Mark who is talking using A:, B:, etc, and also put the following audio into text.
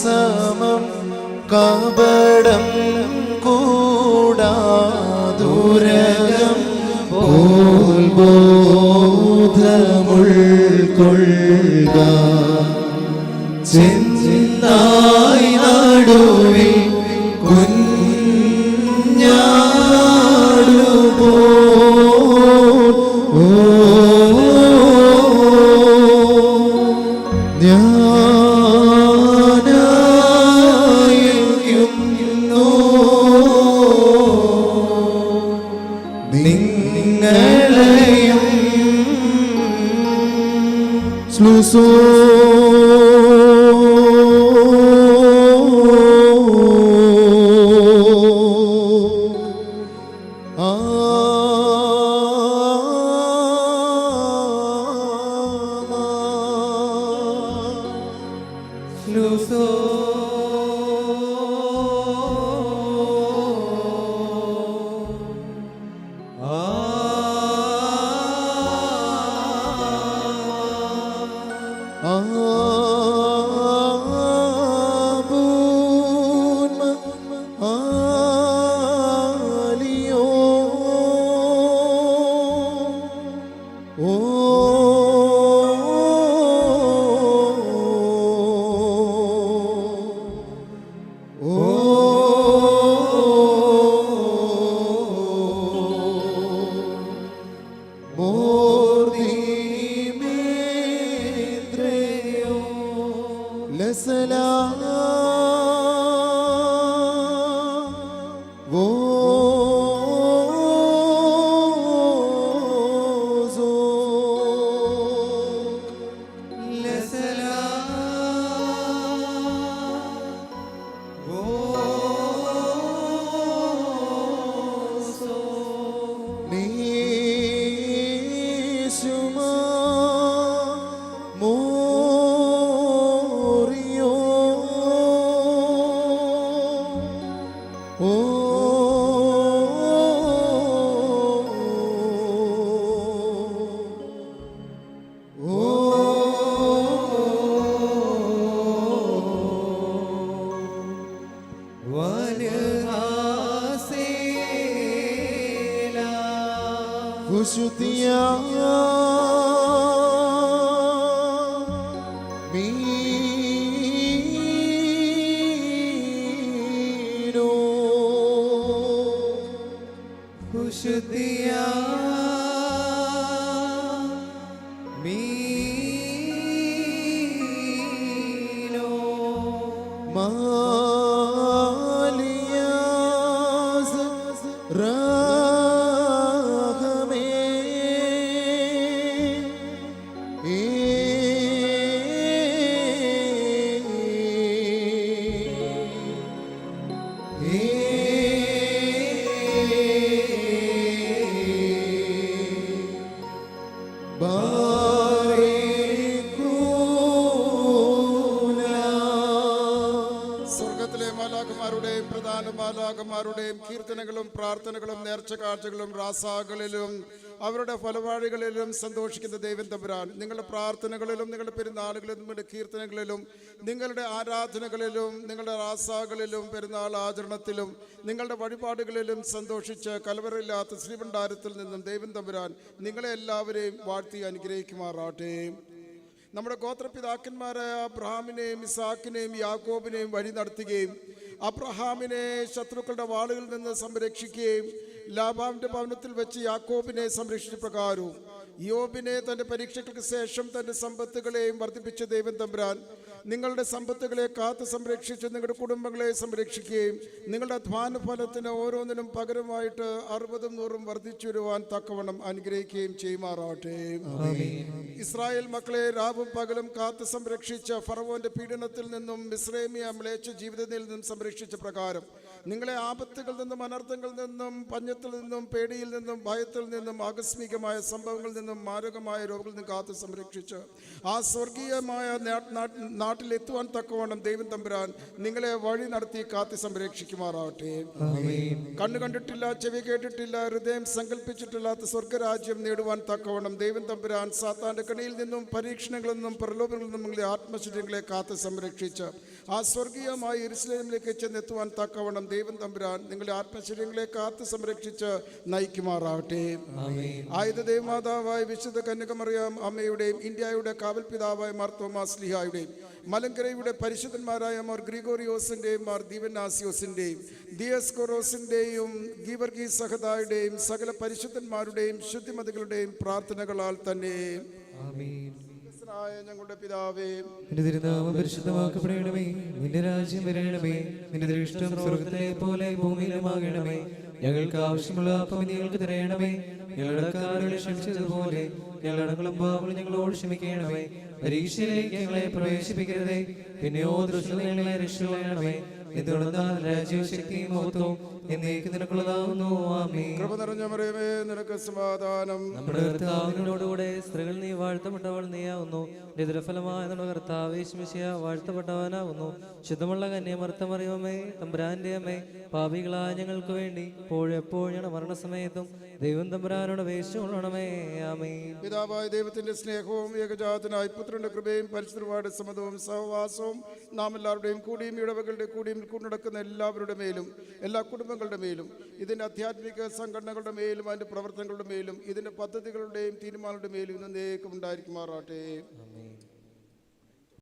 A: സമം കപടം കൂടാതുരകം പോൽ ബോധമുൾക്കൊള്ളുക. ചെന്നായി നടുവിൽ കുഞ്ഞാടുപോൽ ഞാനായിരിക്കുന്നു നിങ്ങളെയും ശ്ലുസോ
B: മാലാഖമാരുടെയും കീർത്തനങ്ങളും പ്രാർത്ഥനകളും നേർച്ച കാഴ്ചകളും റാസാകളിലും അവരുടെ ഫലവാഴികളിലും സന്തോഷിക്കുന്ന ദൈവം തമ്പുരാൻ, നിങ്ങളുടെ പ്രാർത്ഥനകളിലും നിങ്ങളുടെ പെരുന്നാളുകളിലും നിങ്ങളുടെ കീർത്തനങ്ങളിലും നിങ്ങളുടെ ആരാധനകളിലും നിങ്ങളുടെ റാസാകളിലും പെരുന്നാൾ ആചരണത്തിലും നിങ്ങളുടെ വഴിപാടുകളിലും സന്തോഷിച്ച് കലവറയില്ലാത്ത ശ്രീഭണ്ഡാരത്തിൽ നിന്നും ദൈവം തമ്പുരാൻ നിങ്ങളെ എല്ലാവരെയും വാഴ്ത്തി അനുഗ്രഹിക്കുമാറാട്ടെ. നമ്മുടെ ഗോത്രപിതാക്കന്മാരായ അബ്രഹാമിനെയും ഇസാക്കിനെയും യാക്കോബിനെയും വഴി നടത്തുകയും അബ്രഹാമിനെ ശത്രുക്കളുടെ വാളുകളിൽ നിന്ന് സംരക്ഷിക്കുകയും ലാബാന്റെ ഭവനത്തിൽ വെച്ച് യാക്കോബിനെ സംരക്ഷിച്ച പ്രകാരവും യോബിനെ തൻ്റെ പരീക്ഷകൾക്ക് ശേഷം തൻ്റെ സമ്പത്തുകളെയും വർദ്ധിപ്പിച്ച ദൈവം തമ്പുരാൻ നിങ്ങളുടെ സമ്പത്തുകളെ കാത്ത് സംരക്ഷിച്ച് നിങ്ങളുടെ കുടുംബങ്ങളെ സംരക്ഷിക്കുകയും നിങ്ങളുടെ അധ്വാന ഫലത്തിന് ഓരോന്നിനും പകരമായിട്ട് 60 100 വർദ്ധിച്ചു വരുവാൻ തക്കവണ്ണം അനുഗ്രഹിക്കുകയും ചെയ്യുമാറാട്ടെ. ഇസ്രായേൽ മക്കളെ രാവും പകലും കാത്ത് സംരക്ഷിച്ച ഫറവോന്റെ പീഡനത്തിൽ നിന്നും മിസ്രൈമിയ മ്ലേച്ഛ ജീവിതത്തിൽ നിന്നും സംരക്ഷിച്ച പ്രകാരം നിങ്ങളെ ആപത്തുകളിൽ നിന്നും, അനർത്ഥങ്ങളിൽ നിന്നും, പഞ്ഞത്തിൽ നിന്നും, പേടിയിൽ നിന്നും, ഭയത്തിൽ നിന്നും, ആകസ്മികമായ സംഭവങ്ങളിൽ നിന്നും, മാരകമായ രോഗങ്ങളിൽ നിന്നും കാത്ത് സംരക്ഷിച്ച് ആ സ്വർഗീയമായ നാട്ടിലെത്തുവാൻ തക്കവണ്ണം ദൈവം തമ്പുരാൻ നിങ്ങളെ വഴി നടത്തി കാത്ത് സംരക്ഷിക്കുമാറാവട്ടെ. കണ്ണു കണ്ടിട്ടില്ല, ചെവി കേട്ടിട്ടില്ല, ഹൃദയം സങ്കല്പിച്ചിട്ടില്ലാത്ത സ്വർഗരാജ്യം നേടുവാൻ തക്കവണ്ണം ദൈവം തമ്പുരാൻ സാത്താന്റെ കണിയിൽ നിന്നും, പരീക്ഷണങ്ങളിൽ നിന്നും, പ്രലോഭനങ്ങളിൽ നിന്നും നിങ്ങളെ ആത്മശരീരങ്ങളെ കാത്ത് സംരക്ഷിച്ച് ആ സ്വർഗീയമായ യെരൂശലേമിലേക്ക് ചെന്നെത്തുവാൻ തക്കവണ്ണം ദൈവം തമ്പുരാൻ നിങ്ങളുടെ ആത്മശരീരങ്ങളെ കാത്ത് സംരക്ഷിച്ച് നയിക്കുമാറാവട്ടെ. ആയുധ ദേവമാതാവായ വിശുദ്ധ കന്യകമറിയാം അമ്മയുടെയും ഇന്ത്യയുടെ കാവൽ പിതാവായ മാർ തോമാസ് ലീഹായുടെയും മലങ്കരയുടെ പരിശുദ്ധന്മാരായ മാർ ഗ്രിഗോറിയോസിന്റെയും മാർ ദീവനാസിയോസിന്റെയും ദിയസ്കോറോസിന്റെയും ഗീവർഗീസ് സഹദായുടെയും സകല പരിശുദ്ധന്മാരുടെയും ശുദ്ധിമതികളുടെയും പ്രാർത്ഥനകളാൽ തന്നെ ഞങ്ങളുടെ പിതാവേ,
C: നിന്റെ തിരുനാമം പരിശുദ്ധമാക്കപ്പെടണമേ. നിന്റെ രാജ്യം വരണമേ. നിന്റെ ദൃഷ്ടം സ്വർഗ്ഗത്തിലെ പോലെ ഭൂമിയിലുമാകണമേ. ഞങ്ങൾക്ക് ആവശ്യമുള്ള അപ്പം ഞങ്ങൾക്ക് തരയണമേ. ഞങ്ങളുടെ കാരുണ്യം ക്ഷമിച്ചതുപോലെ ഞങ്ങളുടെ പാപങ്ങൾ ഞങ്ങളോട് ക്ഷമിക്കണമേ. പരീക്ഷയിലേക്ക് ഞങ്ങളെ പ്രവേശിപ്പിക്കരുതേ, പിന്നെയോ ദുഷ്ടതയിൽ ഞങ്ങളെ രക്ഷിക്കണമേ. എന്തുകൊണ്ടെന്നാൽ രാജ്യവും ശക്തിയും മഹത്വവും എന്നേക്കും നിനക്കുള്ളതാവുന്നു. ആമേൻ.
B: കൃപ നിറഞ്ഞ മറിയമേ, നിനക്ക് സമാധാനം.
C: നമ്മുടെ കർത്താവിനോടുകൂടെ സ്ത്രീകൾ നീ വാഴ്ത്തപ്പെട്ടവൾ നീയാവുന്നു. ഫലമായ നമ്മുടെ കർത്താവ് യേശുമിശിഹാ വാഴ്ത്തപ്പെട്ടവനാകുന്നു. ശുദ്ധമുള്ള കന്യമർത്ത മറിയമേ, തമ്പുരാന്റെ അമ്മേ, പാപികളായ ഞങ്ങൾക്ക് വേണ്ടി എപ്പോഴും ഞങ്ങളുടെ മരണസമയത്തും ദൈവം തമ്പുരാനോട് അപേക്ഷിച്ചുകൊള്ളണമേ. ആമേൻ.
B: പിതാവായ ദൈവത്തിന്റെ സ്നേഹവും ഏകജാതനായ പുത്രന്റെ കൃപയും പരിശുദ്ധരുടെ സമ്മതവും സഹവാസവും നാം എല്ലാവരുടെയും കൂടിയും ഇടവകളുടെ കൂടിയും കൊണ്ടുനടക്കുന്ന എല്ലാവരുടെ മേലും, എല്ലാ കുടുംബങ്ങളുടെ മേലും, ഇതിന്റെ ആധ്യാത്മിക സംഘടനകളുടെ മേലും, അതിന്റെ പ്രവർത്തനങ്ങളുടെ മേലും, ഇതിന്റെ പദ്ധതികളുടെയും തീരുമാനങ്ങളുടെ മേലും ഇന്നേക്കും ഉണ്ടായിരിക്കുമാറാട്ടെ.